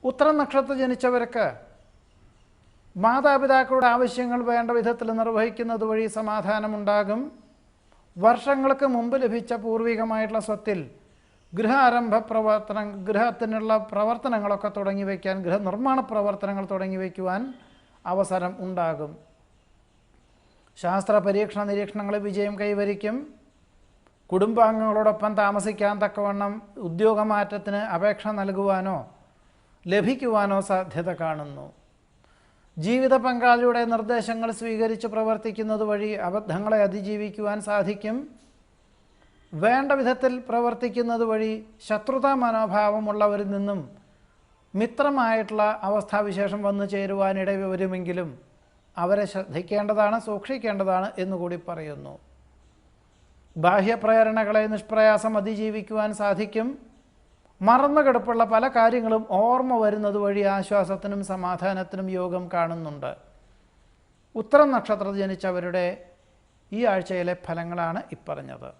ഉത്തരം നക്ഷത്രത്തിൽ ജനിച്ചവർക്ക് മാതാപിതാക്കളുടെ ആവശ്യങ്ങൾ വേണ്ട വിധത്തിൽ നിർവഹിക്കുന്നത് വഴി സമാധാനമുണ്ടാകും. വർഷങ്ങൾക്ക് മുമ്പ് ലഭിച്ച പൂർവികമായിട്ടുള്ള സ്വത്തിൽ ഗൃഹത്തിനുള്ള പ്രവർത്തനങ്ങളൊക്കെ തുടങ്ങി വയ്ക്കാൻ, ഗൃഹനിർമ്മാണ പ്രവർത്തനങ്ങൾ തുടങ്ങി വയ്ക്കുവാൻ അവസരം ഉണ്ടാകും. ശാസ്ത്ര പരീക്ഷണ നിരീക്ഷണങ്ങളിൽ വിജയം കൈവരിക്കും. കുടുംബാംഗങ്ങളോടൊപ്പം താമസിക്കാൻ തക്കവണ്ണം ഉദ്യോഗമാറ്റത്തിന് അപേക്ഷ നൽകുവാനോ ലഭിക്കുവാനോ സാധ്യത കാണുന്നു. ജീവിത പങ്കാളിയുടെ നിർദ്ദേശങ്ങൾ സ്വീകരിച്ച് പ്രവർത്തിക്കുന്നത് വഴി അബദ്ധങ്ങളെ അതിജീവിക്കുവാൻ സാധിക്കും. വേണ്ട വിധത്തിൽ പ്രവർത്തിക്കുന്നത് വഴി ശത്രുതാ മനോഭാവമുള്ളവരിൽ നിന്നും മിത്രമായിട്ടുള്ള അവസ്ഥാവിശേഷം വന്നു ചേരുവാനിട വരുമെങ്കിലും അവരെ ശ്രദ്ധിക്കേണ്ടതാണ്, സൂക്ഷിക്കേണ്ടതാണ് എന്നുകൂടി പറയുന്നു. ബാഹ്യപ്രേരണകളെ നിഷ്പ്രയാസം അതിജീവിക്കുവാൻ സാധിക്കും. മറന്നുകിടപ്പുള്ള പല കാര്യങ്ങളും ഓർമ്മ വരുന്നത് വഴി ആശ്വാസത്തിനും സമാധാനത്തിനും യോഗം കാണുന്നുണ്ട്. ഉത്തരം നക്ഷത്രത്തിൽ ജനിച്ചവരുടെ ഈ ആഴ്ചയിലെ ഫലങ്ങളാണ് ഇപ്പറഞ്ഞത്.